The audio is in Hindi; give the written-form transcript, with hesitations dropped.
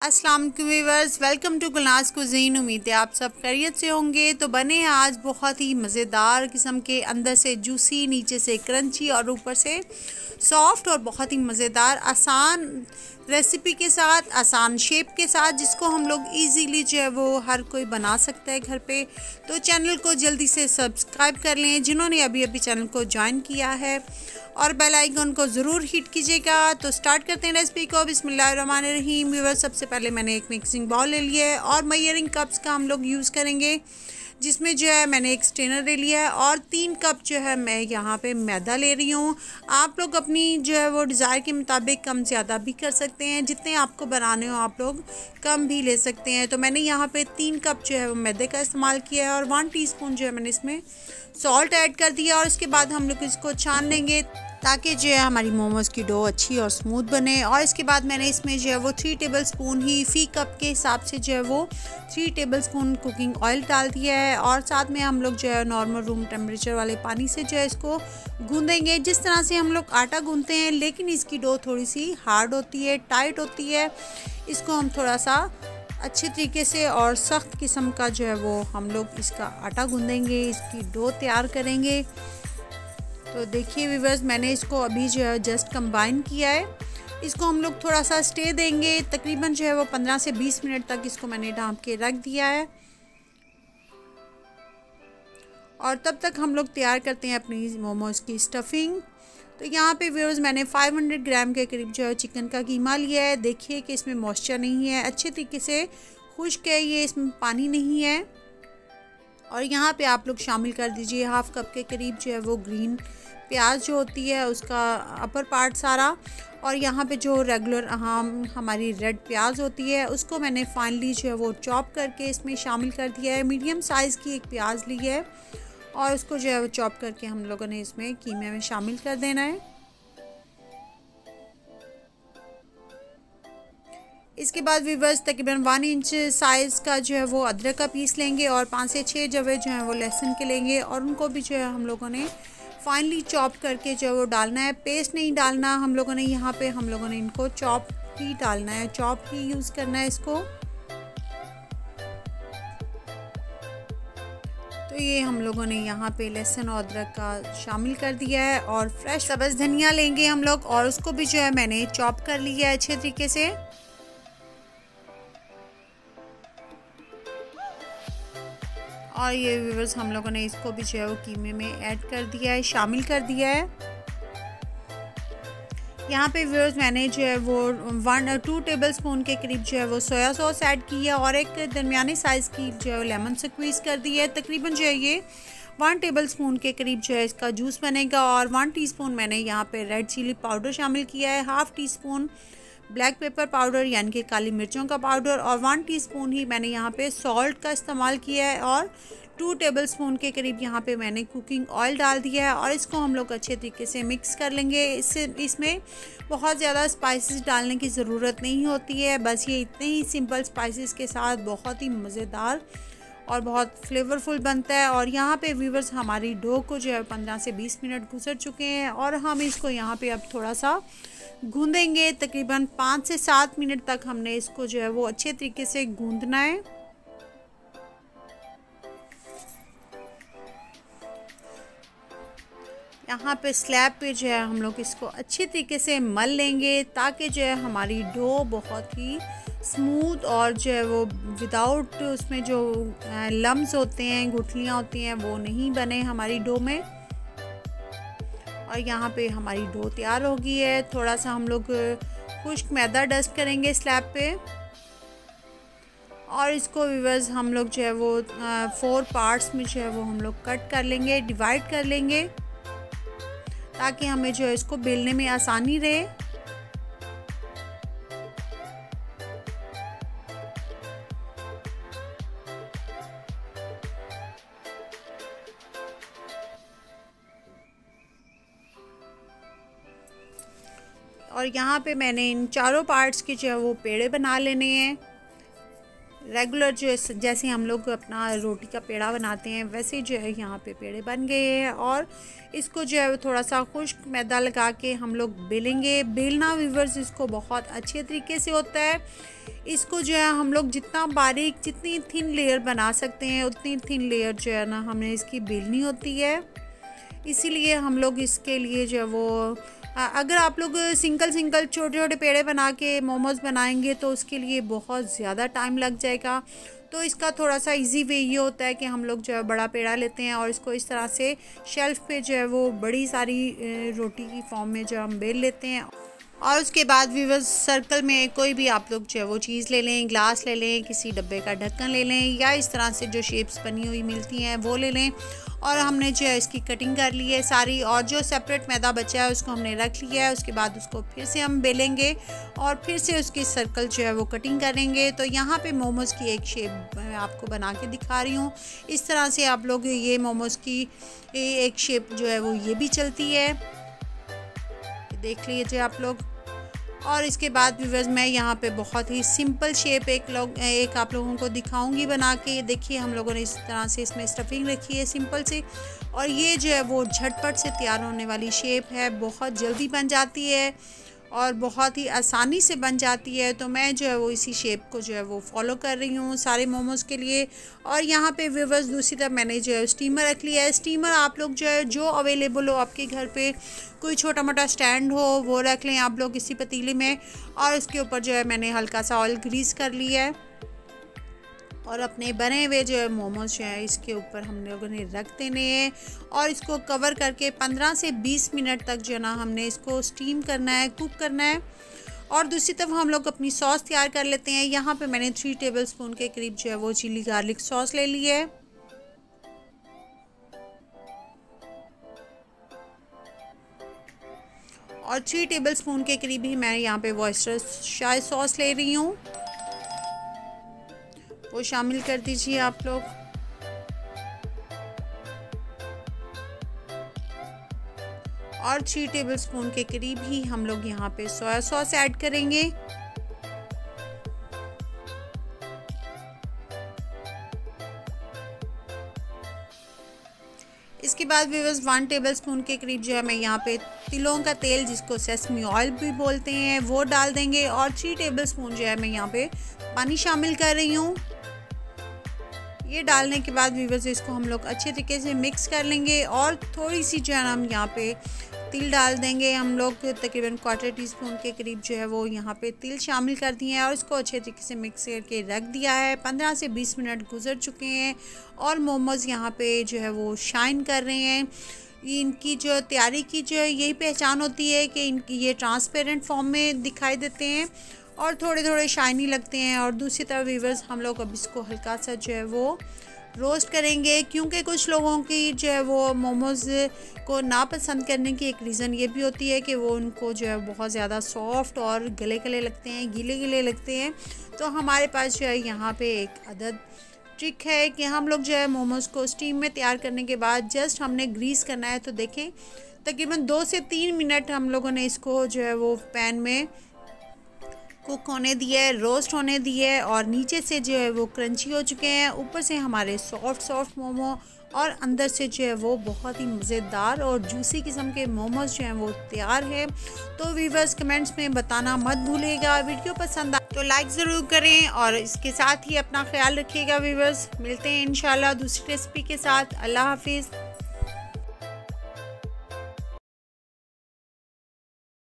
अस्सलाम वालेकुम viewers, welcome to Gulnaz cuisine. उम्मीद है आप सब खैरियत से होंगे। तो बने हैं आज बहुत ही मज़ेदार किस्म के, अंदर से जूसी, नीचे से क्रंची और ऊपर से सॉफ्ट और बहुत ही मज़ेदार आसान रेसिपी के साथ, आसान शेप के साथ, जिसको हम लोग इजीली जो है वो हर कोई बना सकता है घर पे। तो चैनल को जल्दी से सब्सक्राइब कर लें जिन्होंने अभी अभी चैनल को ज्वाइन किया है, और बेल आइकन को ज़रूर हिट कीजिएगा। तो स्टार्ट करते हैं रेसिपी को। बिस्मिल्लाहिर्रहमानिर्रहीम। व्यूअर्स, सबसे पहले मैंने एक मिक्सिंग बाउल ले लिया है और मेजरिंग कप्स का हम लोग यूज़ करेंगे, जिसमें जो है मैंने एक स्ट्रेनर ले लिया है और 3 कप जो है मैं यहाँ पे मैदा ले रही हूँ। आप लोग अपनी जो है वो डिज़ायर के मुताबिक कम ज़्यादा भी कर सकते हैं, जितने आपको बनाने हो आप लोग कम भी ले सकते हैं। तो मैंने यहाँ पे 3 कप जो है वो मैदे का इस्तेमाल किया है और 1 टीस्पून जो है मैंने इसमें सॉल्ट ऐड कर दिया। और इसके बाद हम लोग इसको छान लेंगे ताकि जो है हमारी मोमोज़ की डो अच्छी और स्मूथ बने। और इसके बाद मैंने इसमें जो है वो 3 टेबलस्पून ही फ़ी कप के हिसाब से जो है वो 3 टेबलस्पून कुकिंग ऑयल डाल दिया है। और साथ में हम लोग जो है नॉर्मल रूम टेम्परेचर वाले पानी से जो है इसको गूँधेंगे, जिस तरह से हम लोग आटा गूँधते हैं, लेकिन इसकी डो थोड़ी सी हार्ड होती है, टाइट होती है। इसको हम थोड़ा सा अच्छे तरीके से और सख्त किस्म का जो है वो हम लोग इसका आटा गूँधेंगे, इसकी डो तैयार करेंगे। तो देखिए व्यूअर्स, मैंने इसको अभी जो है जस्ट कंबाइन किया है। इसको हम लोग थोड़ा सा स्टे देंगे, तकरीबन जो है वो 15 से 20 मिनट तक इसको मैंने ढाँप के रख दिया है। और तब तक हम लोग तैयार करते हैं अपनी मोमोज़ की स्टफिंग। तो यहाँ पे व्यूअर्स मैंने 500 ग्राम के करीब जो है चिकन का कीमा लिया है। देखिए कि इसमें मॉइस्चर नहीं है, अच्छे तरीके से खुश्क है ये, इसमें पानी नहीं है। और यहाँ पे आप लोग शामिल कर दीजिए हाफ़ कप के करीब जो है वो ग्रीन प्याज जो होती है उसका अपर पार्ट सारा। और यहाँ पे जो रेगुलर हमारी रेड प्याज होती है उसको मैंने फाइनली जो है वो चॉप करके इसमें शामिल कर दिया है। मीडियम साइज़ की एक प्याज ली है और उसको जो है वो चॉप करके हम लोगों ने इसमें कीमे में शामिल कर देना है। इसके बाद व्यूअर्स तकरीबन 1 इंच साइज़ का जो है वो अदरक का पीस लेंगे और 5 से 6 जवे जो हैं वो लहसुन के लेंगे, और उनको भी जो है हम लोगों ने फाइनली चॉप करके जो है वो डालना है। पेस्ट नहीं डालना हम लोगों ने, यहाँ पे हम लोगों ने इनको चॉप ही डालना है, चॉप ही यूज़ करना है इसको। तो ये हम लोगों ने यहाँ पे लहसुन और अदरक का शामिल कर दिया है। और फ्रेश सब्ज़ धनिया लेंगे हम लोग और उसको भी जो है मैंने चॉप कर लिया है अच्छे तरीके से। और ये व्यूअर्स हम लोगों ने इसको भी जो है वो कीमे में ऐड कर दिया है, शामिल कर दिया है। यहाँ पे व्यूअर्स मैंने जो है वो 2 टेबलस्पून के करीब जो है वो सोया सॉस ऐड की है और एक दरमियानी साइज़ की जो है लेमन स्क्वीज़ कर दी है। तकरीबन जो है ये 1 टेबलस्पून के करीब जो है इसका जूस बनेगा। और 1 टीस्पून मैंने यहाँ पे रेड चिली पाउडर शामिल किया है, half teaspoon black pepper powder यानी कि काली मिर्चों का पाउडर, और 1 टीस्पून ही मैंने यहाँ पे सॉल्ट का इस्तेमाल किया है। और 2 टेबलस्पून के करीब यहाँ पे मैंने कुकिंग ऑयल डाल दिया है और इसको हम लोग अच्छे तरीके से मिक्स कर लेंगे। इसमें बहुत ज़्यादा स्पाइसेस डालने की ज़रूरत नहीं होती है, बस ये इतने ही सिंपल स्पाइसेस के साथ बहुत ही मज़ेदार और बहुत फ्लेवरफुल बनता है। और यहाँ पे व्यूअर्स हमारी डो को जो है 15 से 20 मिनट गुजर चुके हैं और हम इसको यहाँ पे अब थोड़ा सा गूँधेंगे। तकरीबन 5 से 7 मिनट तक हमने इसको जो है वो अच्छे तरीके से गूँधना है। यहाँ पे स्लैब पे जो है हम लोग इसको अच्छे तरीके से मल लेंगे ताकि जो है हमारी डो बहुत ही स्मूथ और जो है वो विदाउट उसमें जो लम्स होते हैं, गुठलियाँ होती हैं, वो नहीं बने हमारी डो में। और यहाँ पे हमारी डो तैयार हो गई है। थोड़ा सा हम लोग खुश्क मैदा डस्ट करेंगे स्लैब पे और इसको व्यूअर्स हम लोग जो है वो 4 पार्ट्स में जो है वो हम लोग कट कर लेंगे, डिवाइड कर लेंगे ताकि हमें जो है इसको बेलने में आसानी रहे। और यहाँ पे मैंने इन चारों पार्ट्स के जो है वो पेड़े बना लेने हैं। रेगुलर जो है जैसे हम लोग अपना रोटी का पेड़ा बनाते हैं वैसे जो है यहाँ पे पेड़े बन गए हैं। और इसको जो है थोड़ा सा खुश्क मैदा लगा के हम लोग बेलेंगे। बेलना व्यूअर्स इसको बहुत अच्छे तरीके से होता है। इसको जो है हम लोग जितना बारीक, जितनी थिन लेयर बना सकते हैं उतनी थिन लेयर जो है ना हमने इसकी बेलनी होती है। इसीलिए हम लोग इसके लिए जो है वो अगर आप लोग सिंगल छोटे छोटे पेड़े बना के मोमोज़ बनाएंगे तो उसके लिए बहुत ज़्यादा टाइम लग जाएगा। तो इसका थोड़ा सा इजी वे ये होता है कि हम लोग जो है बड़ा पेड़ा लेते हैं और इसको इस तरह से शेल्फ़ पे जो है वो बड़ी सारी रोटी की फॉर्म में जो हम बेल लेते हैं। और उसके बाद व्यूअर्स सर्कल में कोई भी आप लोग जो है वो चीज़ ले लें, ग्लास ले लें, किसी डब्बे का ढक्कन ले लें या इस तरह से जो शेप्स बनी हुई मिलती हैं वो ले लें। और हमने जो है इसकी कटिंग कर ली है सारी, और जो सेपरेट मैदा बचा है उसको हमने रख लिया है। उसके बाद उसको फिर से हम बेलेंगे और फिर से उसकी सर्कल जो है वो कटिंग करेंगे। तो यहाँ पे मोमोज़ की एक शेप मैं आपको बना के दिखा रही हूँ। इस तरह से आप लोग ये मोमोज़ की एक शेप जो है वो ये भी चलती है, देख लीजिए आप लोग। और इसके बाद व्यूअर्स मैं यहाँ पे बहुत ही सिंपल शेप एक आप लोगों को दिखाऊंगी बना के। देखिए हम लोगों ने इस तरह से इसमें स्टफिंग रखी है सिंपल से, और ये जो है वो झटपट से तैयार होने वाली शेप है, बहुत जल्दी बन जाती है और बहुत ही आसानी से बन जाती है। तो मैं जो है वो इसी शेप को जो है वो फॉलो कर रही हूँ सारे मोमोज़ के लिए। और यहाँ पे व्यूअर्स दूसरी तरफ मैंने जो है स्टीमर रख लिया है। स्टीमर आप लोग जो है जो अवेलेबल हो आपके घर पे, कोई छोटा मोटा स्टैंड हो वो रख लें आप लोग इसी पतीले में। और उसके ऊपर जो है मैंने हल्का सा ऑयल ग्रीस कर लिया है और अपने बने हुए जो है मोमोज जो है इसके ऊपर हम लोगों ने रख देने हैं और इसको कवर करके 15 से 20 मिनट तक जो है ना हमने इसको स्टीम करना है, कुक करना है। और दूसरी तरफ हम लोग अपनी सॉस तैयार कर लेते हैं। यहाँ पे मैंने 3 टेबलस्पून के करीब जो है वो चिली गार्लिक सॉस ले ली है। और 3 टेबलस्पून के करीब ही मैं यहाँ पे वॉइस्टरशायर सॉस ले रही हूँ, वो शामिल कर दीजिए आप लोग। और 3 टेबलस्पून के करीब ही हम लोग यहाँ पे सोया सॉस ऐड करेंगे। इसके बाद व्यूअर्स 1 टेबलस्पून के करीब जो है मैं यहाँ पे तिलों का तेल, जिसको सेसमी ऑयल भी बोलते हैं, वो डाल देंगे। और 3 टेबलस्पून जो है मैं यहाँ पे पानी शामिल कर रही हूँ। ये डालने के बाद व्यूअर्स इसको हम लोग अच्छे तरीके से मिक्स कर लेंगे। और थोड़ी सी जो है हम यहाँ पे तिल डाल देंगे। हम लोग तकरीबन 1/4 टीस्पून के करीब जो है वो यहाँ पे तिल शामिल कर दिए हैं और इसको अच्छे तरीके से मिक्स करके रख दिया है। 15 से 20 मिनट गुजर चुके हैं और मोमोज़ यहाँ पे जो है वो शाइन कर रहे हैं। इनकी जो तैयारी की जो है यही पहचान होती है कि इनकी ये ट्रांसपेरेंट फॉर्म में दिखाई देते हैं और थोड़े थोड़े शाइनी लगते हैं। और दूसरी तरफ व्यूअर्स हम लोग अब इसको हल्का सा जो है वो रोस्ट करेंगे, क्योंकि कुछ लोगों की जो है वो मोमोज़ को नापसंद करने की एक रीज़न ये भी होती है कि वो उनको जो है बहुत ज़्यादा सॉफ्ट और गले गले लगते हैं, गीले गीले लगते हैं। तो हमारे पास जो है यहाँ पे एक अदद ट्रिक है कि हम लोग जो है मोमोज़ को स्टीम में तैयार करने के बाद जस्ट हमने ग्रीस करना है। तो देखें तकरीबन 2 से 3 मिनट हम लोगों ने इसको जो है वो पैन में कुक होने दिया है, रोस्ट होने दिया है और नीचे से जो है वो क्रंची हो चुके हैं, ऊपर से हमारे सॉफ्ट मोमो और अंदर से जो है वो बहुत ही मज़ेदार और जूसी किस्म के मोमोज जो हैं वो तैयार है। तो व्यूअर्स कमेंट्स में बताना मत भूलिएगा। वीडियो पसंद आए तो लाइक ज़रूर करें और इसके साथ ही अपना ख्याल रखिएगा व्यूअर्स। मिलते हैं इंशाल्लाह दूसरी रेसिपी के साथ। अल्लाह हाफिज़।